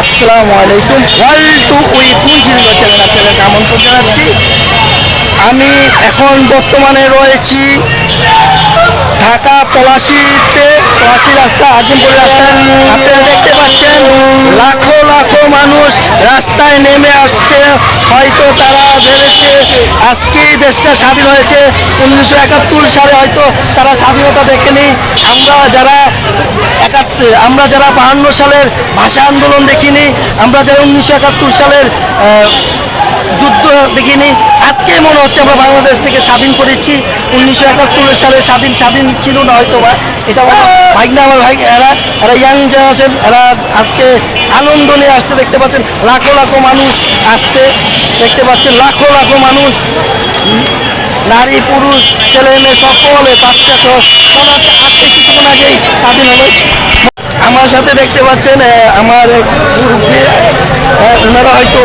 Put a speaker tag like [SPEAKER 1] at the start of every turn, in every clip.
[SPEAKER 1] আসসালামু আলাইকুম। All two with নিখিল চ্যানেলে আপনাদেরকে আমন্ত্রণ জানাচ্ছি। আমি এখন বর্তমানে রয়েছি ঢাকা পলাশীতে, পলাশী রাস্তা, আজিমপুর রাস্তায়। আপনারা দেখতে পাচ্ছেন লাখো লাখো মানুষ রাস্তায় নেমে আসছে। হয়তো তারা ভেবেছে আজকেই দেশটা স্বাধীন হয়েছে। 1971 সালে হয়তো তারা স্বাধীনতা দেখেনি। আমরা যারা 52 সালের ভাষা আন্দোলন দেখিনি, আমরা যারা 1971 সালের যুদ্ধ দেখিনি, আজকে মনে হচ্ছে আমরা বাংলাদেশ থেকে স্বাধীন করেছি। 1971 সালে স্বাধীন ছিল না হয়তো বা, এটা ভাইনা আমার ভাই, এরা ইয়াং জেনারেশন, এরা আজকে আনন্দ নিয়ে আসতে দেখতে পাচ্ছেন। লাখো লাখো মানুষ আসতে দেখতে পাচ্ছেন, লাখো লাখো মানুষ, নারী পুরুষ ছেলে মেয়ে সকলে, বাচ্চা সহ আজকে কিছুক্ষণ আগেই স্বাধীন হলো। আমার সাথে দেখতে পাচ্ছেন আমার ওনারা হয়তো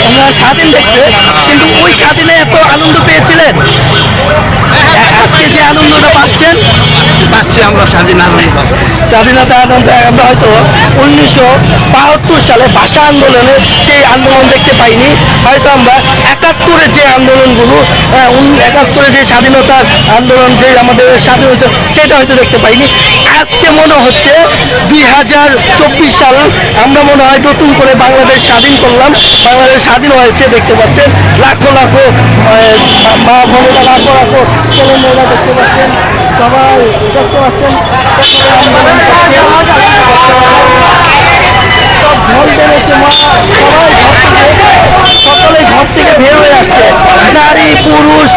[SPEAKER 1] ওনারা স্বাধীন দেখছে, কিন্তু ওই স্বাধীনে এত আনন্দ পেয়েছিলেন, আজকে যে আনন্দটা পাচ্ছেন
[SPEAKER 2] পাচ্ছি আমরা
[SPEAKER 1] স্বাধীনতা আনন্দ আমরা হয়তো 1972 সালে ভাষা আন্দোলনে সেই আন্দোলন দেখতে পাইনি। হয়তো আমরা 71-এর যে আন্দোলনগুলো, 71-এ যে স্বাধীনতার আন্দোলন, যে আমাদের স্বাধীন হয়েছে, সেটা হয়তো দেখতে পাইনি। আজকে মনে হচ্ছে 2024 সাল, আমরা মনে হয় নতুন করে বাংলাদেশ স্বাধীন করলাম, বাংলাদেশ স্বাধীন হয়েছে। দেখতে পাচ্ছেন লাখো লাখো মা বোনেরা, লাখো লাখো ছেলে মেয়েরা দেখতে পাচ্ছেন, সবাই দেখতে পাচ্ছেন সকলেই ঘর থেকে বের হয়ে আসছে, নারী পুরুষ,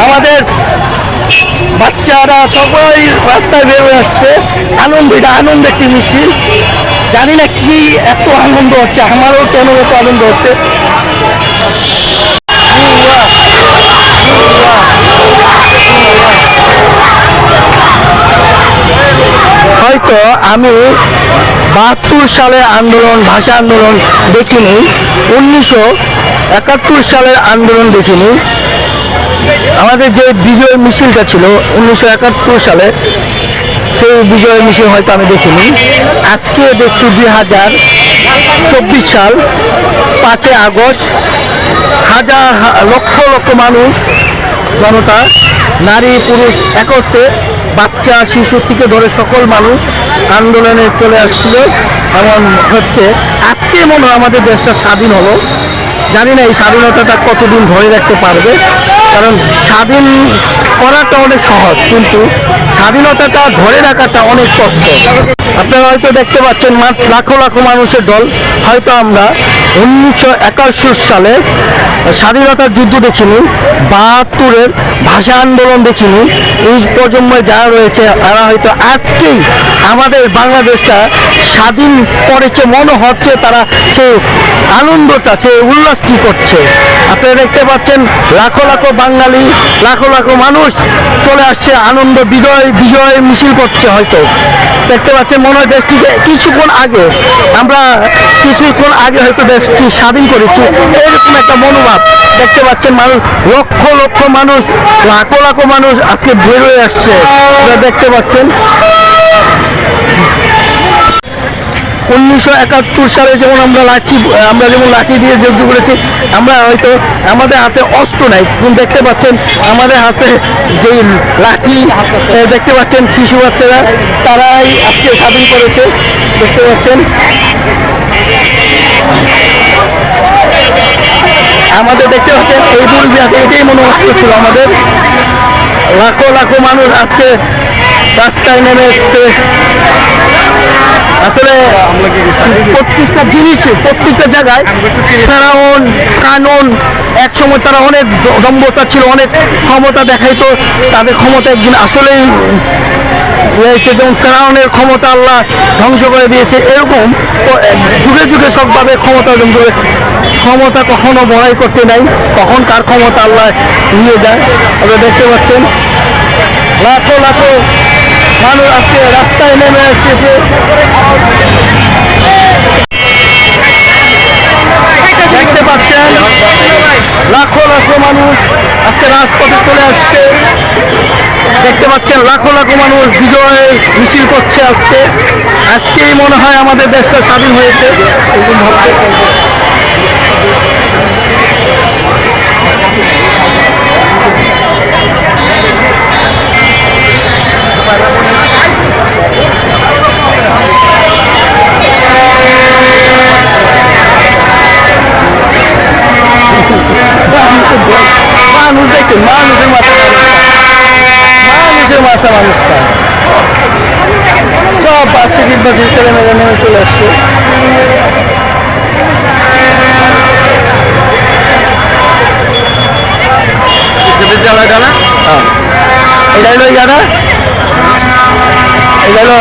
[SPEAKER 1] আমাদের বাচ্চারা সবাই রাস্তায় বের হয়ে আসছে। এটা আনন্দ একটি মিছিল। জানি না কি এত আনন্দ হচ্ছে, আমারও কেন এত আনন্দ হচ্ছে। হয়তো আমি 72 সালের আন্দোলন, ভাষা আন্দোলন দেখিনি, 1971 সালের আন্দোলন দেখিনি। আমাদের যে বিজয় মিছিলটা ছিল 1971 সালে, সেই বিজয় মিছিল হয়তো আমি দেখিনি। আজকে দেখছি 2024 সাল, 5 আগস্ট, লক্ষ লক্ষ মানুষ, জনতা, নারী পুরুষ একত্রে, বাচ্চা শিশু থেকে ধরে সকল মানুষ আন্দোলনে চলে আসছিল। এমন হচ্ছে আজকে মনে হয় আমাদের দেশটা স্বাধীন হলো। জানি না এই স্বাধীনতাটা কতদিন ধরে রাখতে পারবে, কারণ স্বাধীন করাটা অনেক সহজ, কিন্তু স্বাধীনতাটা ধরে রাখাটা অনেক কষ্ট। আপনারা হয়তো দেখতে পাচ্ছেন লাখো লাখো মানুষের দল। হয়তো আমরা 1971 সালে স্বাধীনতার যুদ্ধ দেখিনি, 72-এর ভাষা আন্দোলন দেখিনি। এই প্রজন্মে যারা রয়েছে তারা হয়তো আজকেই আমাদের বাংলাদেশটা স্বাধীন করেছে মনে হচ্ছে, তারা সেই আনন্দটা, সেই উল্লাসটি করছে। আপনারা দেখতে পাচ্ছেন লাখো লাখো বাঙালি, লাখো লাখো মানুষ চলে আসছে, আনন্দ বিজয় মিছিল করছে। হয়তো দেখতে পাচ্ছেন মনে হয় দেশটিকে কিছুক্ষণ আগে হয়তো দেশটি স্বাধীন করেছি, এরকম একটা মনোভাব দেখতে পাচ্ছেন। মানুষ লক্ষ লক্ষ মানুষ, লাখো লাখো মানুষ আজকে বের হয়ে আসছে, দেখতে পাচ্ছেন। 1971 সালে যেমন আমরা যেমন লাঠি দিয়ে যুদ্ধ করেছি, আমরা হয়তো আমাদের হাতে অস্ত্র নাই, কিন্তু দেখতে পাচ্ছেন আমাদের হাতে যেই লাঠি, দেখতে পাচ্ছেন শিশু বাচ্চারা, তারাই আজকে স্বাধীন করেছে। দেখতে পাচ্ছেন আমাদের, দেখতে পাচ্ছেন এই মুরগি হাতে এটাই মনে অস্ত্র ছিল আমাদের। লাখো লাখো মানুষ আজকে রাস্তায় নেমে এসছে। আসলে প্রত্যেকটা জিনিস, প্রত্যেকটা জায়গায় ফেরাউন কানুন, এক সময় তারা অনেক দম্ভতা ছিল, অনেক ক্ষমতা দেখাইতো, তাদের ক্ষমতা একদিন আসলেই যেমন ফেরাউনের ক্ষমতা আল্লাহ ধ্বংস করে দিয়েছে, এরকম যুগে যুগে সবভাবে ক্ষমতা অর্জন করে। ক্ষমতা কখনো বড়াই করতে নাই, কখন কার ক্ষমতা আল্লাহ নিয়ে যায়। আপনারা দেখতে পাচ্ছেন লাখো লাখো মানুষ আজকে রাস্তায় নেমে এসেছে। দেখতে পাচ্ছেন লাখো লাখো মানুষ আজকে রাজপথে চলে আসছে। দেখতে পাচ্ছেন লাখো লাখো মানুষ বিজয় মিছিল করছে আজকেই মনে হয় আমাদের দেশটা স্বাধীন হয়েছে এরকম ভাবতে। মানুষ দেখছেন মানুষের মাথা মানুষটা সব বাস টিকিট বাসে ছেলে মেয়ে নেমে চলে আসছে। বিশ্ববিদ্যালয়টা না এটা হলো ইয়াটা এটা হলো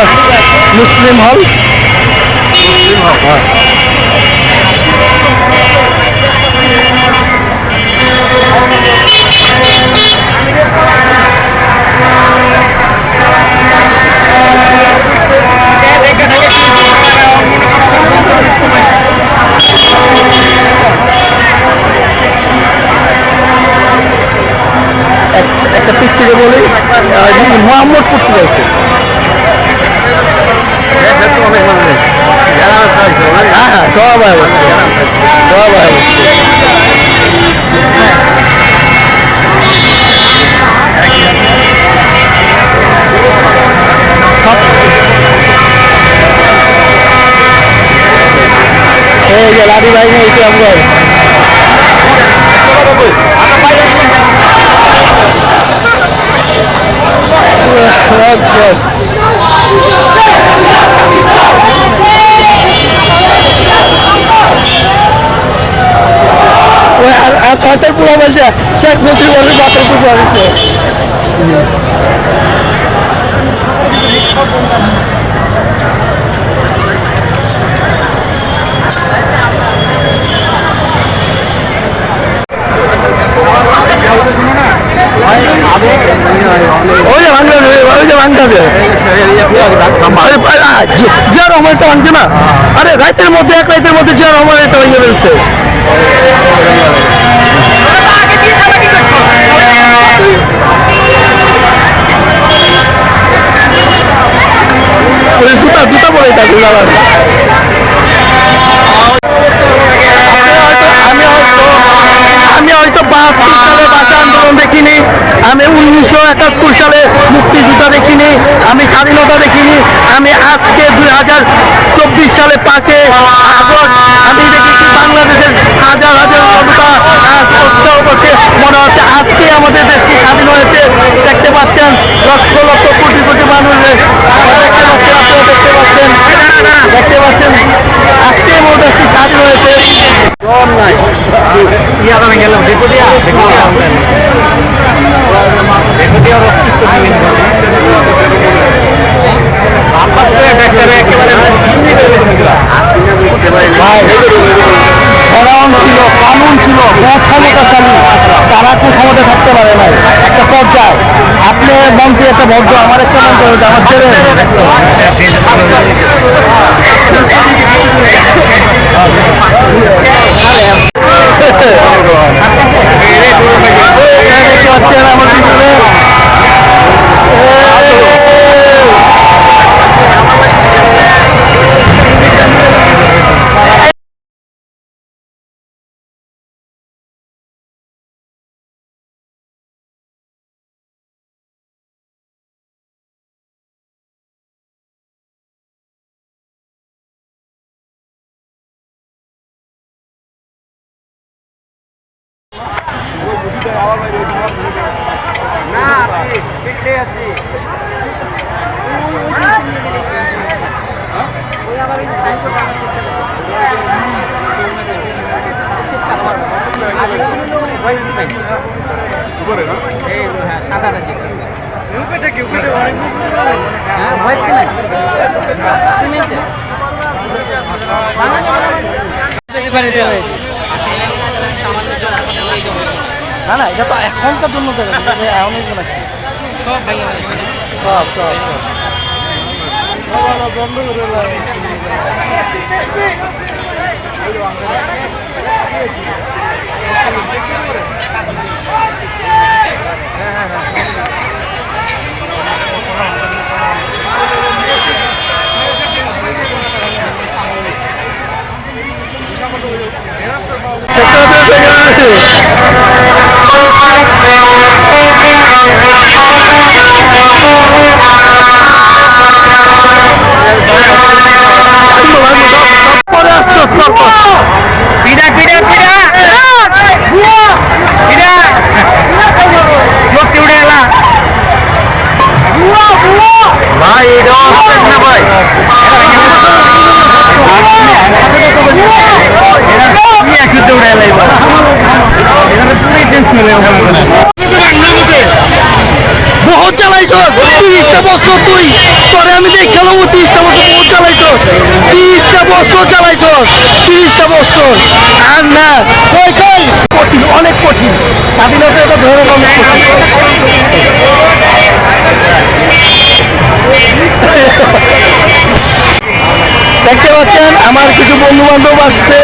[SPEAKER 1] মুসলিম হল হ্যাঁ। একটা পিচ্ছিকে বলি মোহাম্মদপুর থেকে আছে হ্যাঁ হ্যাঁ সবাই বসছে সবাই বসছে। এই যে লাঠি ভাই নেই তো আমরা ছয়টার পুরো বলছে শেখ মুজিবুর বাতের পুরো হয়েছে। ওই যে ভাঙছে জিয়া রহমান এটা ভাঙছে না আরে রাতের মধ্যে এক রাতের মধ্যে জিয়া রহমান এটা ভেঙে ফেলছে। জুতা জুতা পরে থাকে আমি হয়তো 72 সালে ভাষা আন্দোলন দেখিনি, আমি 1971 সালে মুক্তিযুদ্ধ দেখিনি, আমি স্বাধীনতা দেখিনি, আমি আজকে 2024 সালে 5 আগস্ট আমি দেখেছি বাংলাদেশের হাজার হাজার জনতা উৎসাহ করছে। মনে হচ্ছে আজকে আমাদের দেশটি স্বাধীন হয়েছে। দেখতে পাচ্ছেন লক্ষ লক্ষ কোটি কোটি মানুষ দেখতে পাচ্ছেন আজকে আমাদের দেশটি স্বাধীন হয়েছে। গেলাম কানুন ছিল ক্ষমতাশালী তারা কি ক্ষমতা থাকতে পারে না। একটা পর্যায়ে আপনি মন্ত্রী একটা ভদ্র আমার একটা মন্ত্রী আমার ছেলে সাদাটা যেটা না না এটা তো এখনকার জন্য সব সব সব বন্ধ করে ভাই এটা না ভাই বহুত চালাইছ 30টা বছর তুই তোরে আমি দেখে নেবো 30টা বছর বহুত চালাইছ 30টা বছর চালাইছ 30টা বছর আর না কই কই কঠিন অনেক কঠিন স্বাধীনতা এটা ধরে অনেক দেখতে পাচ্ছেন আমার কিছু বন্ধু বান্ধব আসছে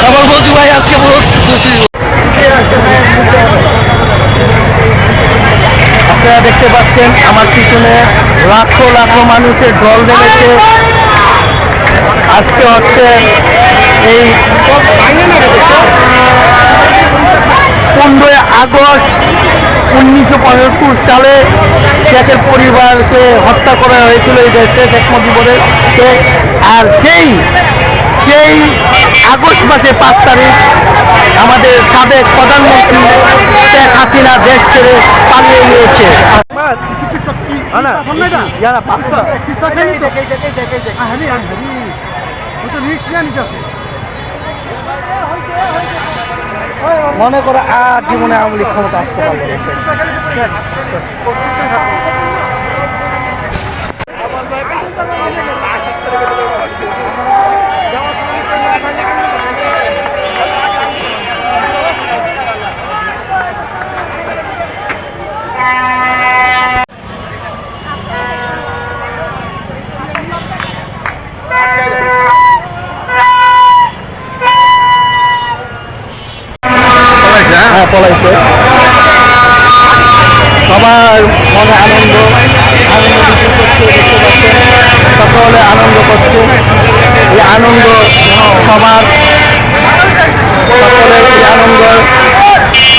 [SPEAKER 1] আমার মধু ভাই আজকে বহুত খুশি আপনারা দেখতে পাচ্ছেন আমার পিছনে লাখো লাখো মানুষের ঢল নেমেছে আজকে হচ্ছে এই 15 আগস্ট 1975 সালে শেখের পরিবারকে হত্যা করা হয়েছিল এই দেশে শেখ মুজিবুরের আর সেই আগস্ট মাসে 5 তারিখ আমাদের সাবেক প্রধানমন্ত্রী শেখ হাসিনা দেশ ছেড়ে পালিয়ে গিয়েছে মনে করে আর জীবনে আওয়ামী লীগ ক্ষমতা আসতে পারবে পলাইছে সবার মনে আনন্দ সকলে আনন্দ করছে এই আনন্দ সবার সকলে এই আনন্দ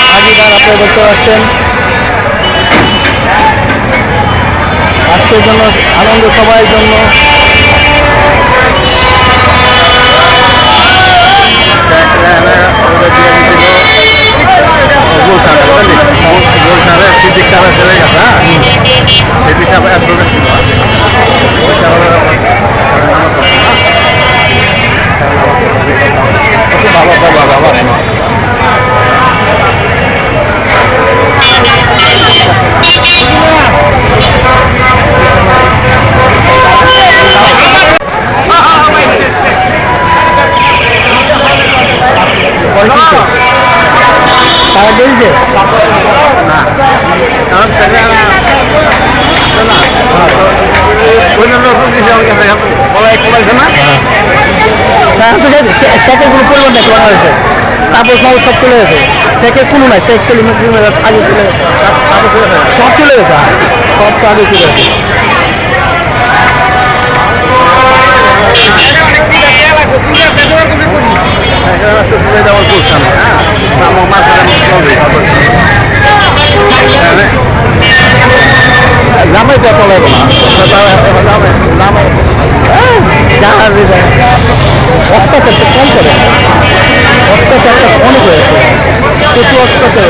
[SPEAKER 1] ভাগিদার আপনারা দেখতে পাচ্ছেন আজকের জন্য আনন্দ সবার জন্য তারা গেছে না চেকের কোনো পরিমাণ দেখতে পাওয়া হয়েছে তারপর সব চলে গেছে চেকের কোনো নাই চেক আগে চলে গেছে সব চলে গেছে সব তো আগে চলে গেছে যাওয়ার করছে গ্রামে যা পড়াবো না গ্রামে অত্যাচারটা কম করে অত্যাচারটা অনেক হয়েছে প্রচুর অত্যাচার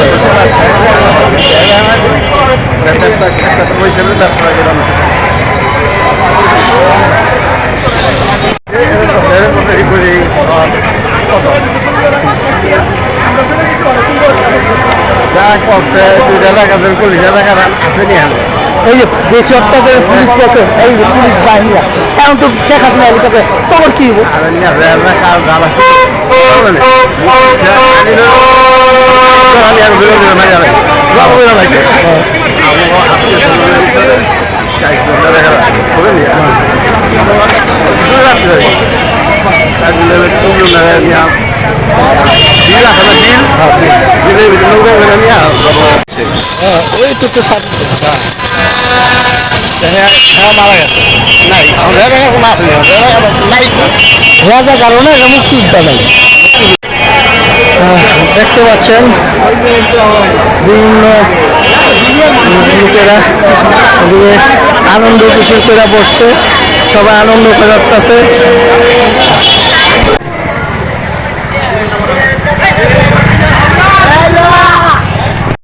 [SPEAKER 1] এই যে বেশি অত্যাচার পুলিশ প্রশাসন এই যে পুলিশ বাহিনীরা এখন তো শেখ হাসিনা এলাকাতে খবর কি রাজা কারণে এটা মুক্তিযোদ্ধা নেই। দেখতে পাচ্ছেন বিভিন্ন লোকেরা এদিকে আনন্দ খুশি করে বসছে, সবাই আনন্দ করতেছে।
[SPEAKER 2] Hello!